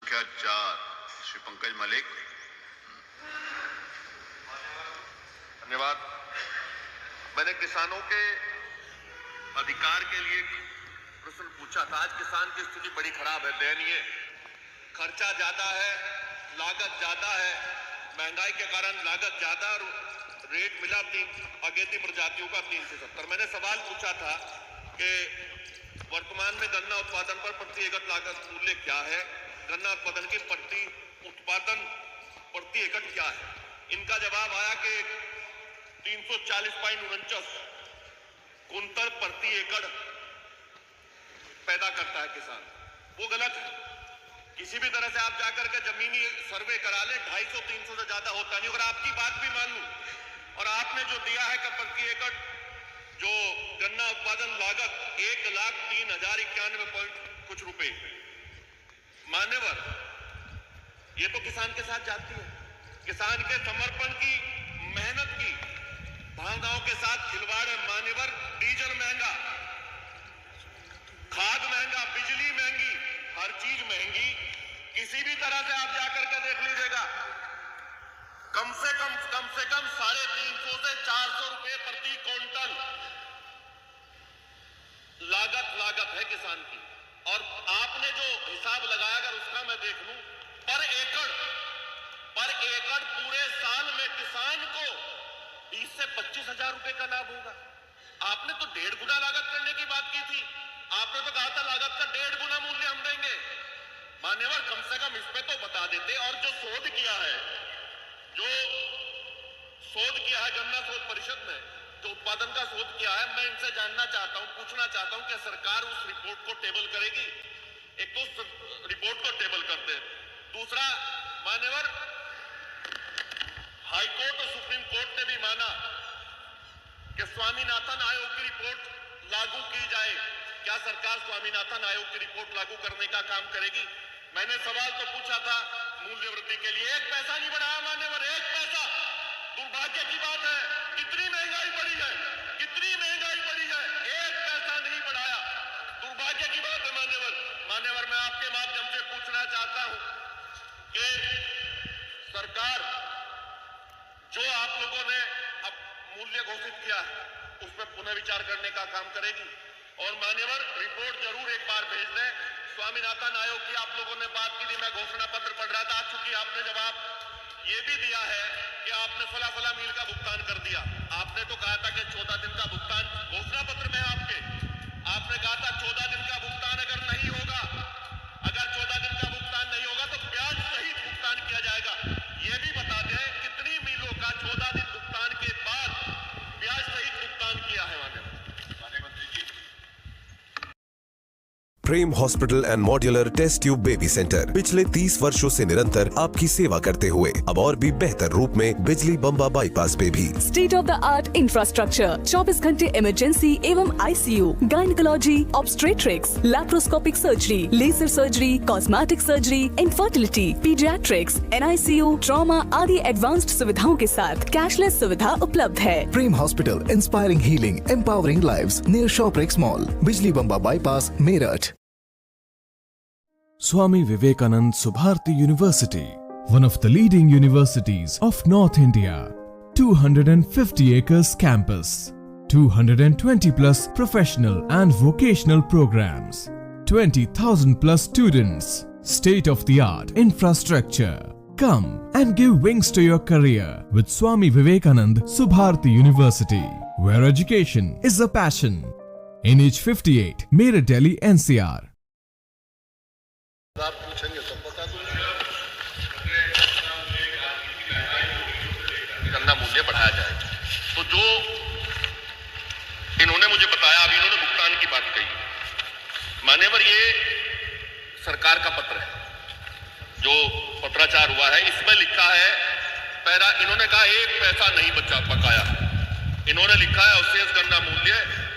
संख्या 4 श्री पंकज मलिक। धन्यवाद। मैंने किसानों के अधिकार के लिए प्रश्न पूछा था। आज किसान की स्थिति बड़ी खराब है, दयनीय। खर्चा ज्यादा है, लागत ज्यादा है, महंगाई के कारण लागत ज्यादा और रेट मिला अगेती प्रजातियों का 3 से 70। मैंने सवाल पूछा था कि वर्तमान में गन्ना उत्पादन पर प्रति एकड़ लागत मूल्य क्या है, गन्ना उत्पादन की प्रति एकड़ क्या है। इनका जवाब आया कि 340.49 कुंतल प्रति एकड़ पैदा करता है किसान। वो गलत है। किसी भी तरह से आप जाकर के जमीनी सर्वे करा ले, 250-300 से ज्यादा होता नहीं। अगर आपकी बात भी मान लूं और आपने जो दिया है कि प्रति एकड़ जो गन्ना उत्पादन लागत 1,03,091 कुछ रुपए, मान्यवर, ये तो किसान के साथ जाती है। किसान के समर्पण की, मेहनत की भावनाओं के साथ खिलवाड़ है। मान्यवर, डीजल महंगा, खाद महंगा, बिजली महंगी, हर चीज महंगी। किसी भी तरह से आप जाकर के देख लीजिएगा, कम से कम 350 से 400 रुपए प्रति क्विंटल लागत है किसान की। और आपने जो हिसाब लगाया, अगर उसका मैं देख लूं, पर एकड़ पूरे साल में किसान को 20 से 25 हजार रुपए का लाभ होगा। आपने तो 1.5 गुना लागत करने की बात की थी। आपने तो कहा था लागत का 1.5 गुना मूल्य हम देंगे। मान्यवर, कम से कम इसमें तो बता देते। और जो शोध किया है गन्ना शोध परिषद ने, जो उत्पादन का शोध किया है, मैं इनसे जानना चाहता हूं, पूछना चाहता हूं कि सरकार उस रिपोर्ट को टेबल करेगी। एक तो रिपोर्ट को टेबल करते हैं, दूसरा मान्यवर, हाई कोर्ट और सुप्रीम कोर्ट ने भी माना कि स्वामीनाथन आयोग की रिपोर्ट लागू की जाए। क्या सरकार स्वामीनाथन आयोग की रिपोर्ट लागू करने का काम करेगी? मैंने सवाल तो पूछा था मूल्य वृद्धि के लिए, 1 पैसा नहीं बढ़ाया मान्यवर, 1 पैसा। दुर्भाग्य की बात है, कितनी महंगाई बढ़ी है, 1 पैसा नहीं बढ़ाया। दुर्भाग्य की बात है मान्यवर, मैं आपके माध्यम से पूछना चाहता हूं कि सरकार जो आप लोगों ने अब मूल्य घोषित किया है, उस पर पुनः विचार करने का काम करेगी। और मान्यवर, रिपोर्ट जरूर एक बार भेज दें। स्वामीनाथन आयोग की आप लोगों ने बात की थी, मैं घोषणा पत्र पढ़ रहा था। चूंकि आपने जवाब ये भी दिया है कि आपने फला मील का भुगतान कर दिया। आपने तो कहा था कि 14 दिन का भुगतान, घोषणा पत्र में आपने कहा था 14 दिन का भुगतान अगर 14 दिन का भुगतान नहीं होगा तो ब्याज सहित भुगतान किया जाएगा। यह भी बता दें कितनी मीलों का 14 दिन भुगतान के बाद ब्याज सहित भुगतान किया है माननीय मंत्री ji. Prem hospital and modular test tube baby centre पिछले 30 वर्षों से निरंतर आपकी सेवा करते हुए अब और भी बेहतर रूप में बिजली बम्बा बाईपास पे भी state of the art infrastructure, 24 घंटे इमरजेंसी एवं ICU, gynaecology, obstetrics, laparoscopic surgery, laser surgery, cosmetic surgery, infertility, paediatrics, NICU, trauma आदि एडवांस्ड सुविधाओं के साथ कैशलेस सुविधा उपलब्ध है। Prem hospital, inspiring healing, empowering lives, near Shoprex mall, Bijli Bamba bypass, Meerut. Swami Vivekanand Subharti University, one of the leading universities of North India. 250 acres campus, 220 plus professional and vocational programs, 20,000 plus students, state of the art infrastructure. Come and give wings to your career with Swami Vivekanand Subharti University, where education is a passion. NH 58, Meerut, Delhi, NCR. आप पूछेंगे तो बता दूंगा। गन्ना मूल्य बढ़ाया जाएगा। तो जो इन्होंने मुझे बताया, अभी इन्होंने भुगतान की बात कही। मान्यवर, ये सरकार का पत्र है, जो पत्राचार हुआ है, इसमें लिखा है इन्होंने कहा 1 पैसा नहीं बकाया। इन्होंने लिखा है अवशेष गन्ना मूल्य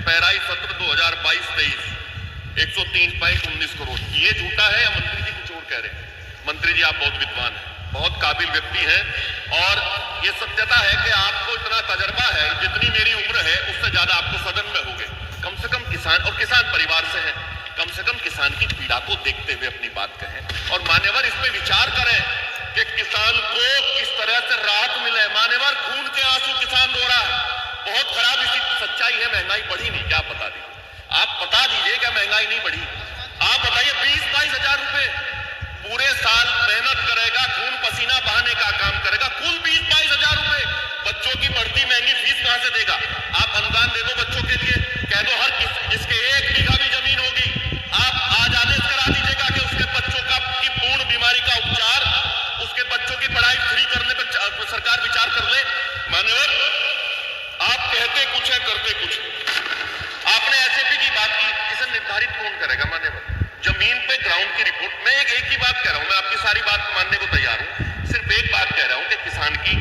पैराई सत्र 2022-23 103.19 करोड़। ये झूठा है या मंत्री जी कुछ और कह रहे हैं? मंत्री जी आप बहुत विद्वान हैं, बहुत काबिल व्यक्ति हैं, और ये सत्यता है कि आपको इतना तजर्बा है, जितनी मेरी उम्र है उससे ज्यादा आपको सदन में हो गए। कम से कम किसान और किसान परिवार से हैं, कम से कम किसान की पीड़ा को देखते हुए अपनी बात कहें और मान्यवर इस पे विचार करें कि किसान को किस तरह से राहत मिले। मान्यवर खून के आंसू किसान रो रहा है, बहुत खराब इसी सच्चाई है। महंगाई बढ़ी नहीं, क्या बता दीजिए, आप बता दीजिए क्या महंगाई नहीं बढ़ी? आप बताइए 20-22 हजार रुपए पूरे साल मेहनत करेगा, खून पसीना बहाने का काम करेगा, कुल 20-22 हजार रुपए बच्चों की बढ़ती महंगी फीस कहां से देगा? आप अनुदान दे दो बच्चों के लिए, कह दो हर जिसके 1 बीघा भी जमीन होगी आप आज आदेश करा दीजिएगा कि उसके बच्चों का की पूर्ण बीमारी का उपचार, उसके बच्चों की पढ़ाई फ्री करने पर सरकार विचार कर ले। मान्यवर आप कहते कुछ है करते कुछ। आपने एसएपी की बात की, इसे निर्धारित कौन करेगा? मान्यवर जमीन पे ग्राउंड की रिपोर्ट, मैं एक ही बात कह रहा हूं, मैं आपकी सारी बात मानने को तैयार हूं, सिर्फ एक बात कह रहा हूं कि किसान की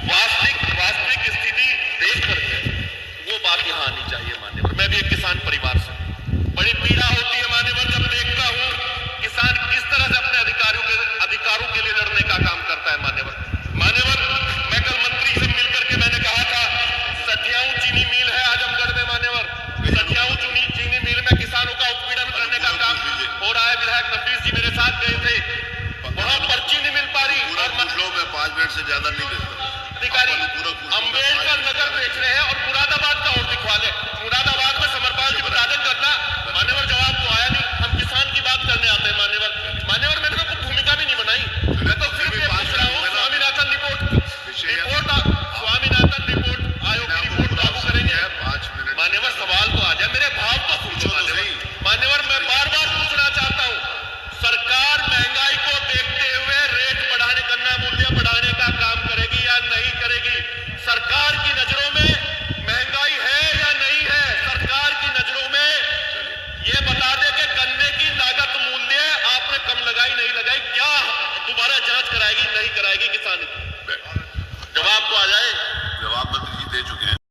वास्तविक स्थिति देख करके वो बात यहां आनी चाहिए। मान्यवर मैं भी एक किसान परिवार से, बड़ी पीड़ा होती है मान्यवर जब देखता हूं किसान किस तरह से अपने अधिकारों के लिए लड़ने का काम करता है। मान्यवर मैं कल मंत्री से मिलकर के मैंने कहा था सठियाऊ चीनी मिल है आजमगढ़ में, मान्यवर सठियाऊ चीनी मिल में किसानों का उत्पीड़न करने का काम हो रहा है। विधायक नफीस जी मेरे साथ गए थे, वहां पर्ची नहीं मिल पा रही और मतलब मैं 5 मिनट से ज्यादा नहीं देता। अधिकारी अम्बेडकर नगर बेच रहे हैं और मुरादाबाद का और दिखवा ले, मुरादाबाद में समरपाल जी बता दें करना। मान्यवर जवाब तो आया नहीं, हम किसान की बात करने आते हैं। मान्यवर मैंने तो भूमिका भी नहीं बनाई, मैं तो सिर्फ ये पूछ रहा हूँ स्वामीनाथन रिपोर्ट आयोग की रिपोर्ट लागू करेंगे। 5 मिनट मान्यवर सवाल तो आ जाए, मेरे भाव तो पूछो। मान्यवर मैं बार बार पूछना चाहता हूँ, सरकार महंगाई को देखते हुए रेट बढ़ाने, गन्ना मूल्य बढ़ाने का काम करेगी या नहीं करेगी? सरकार की नजरों में महंगाई है या नहीं है? सरकार की नजरों में ये बता दे कि गन्ने की लागत मूल्य आपने कम लगाई नहीं लगाई, क्या दोबारा जांच कराएगी नहीं कराएगी किसान की? जवाब तो आ जाए।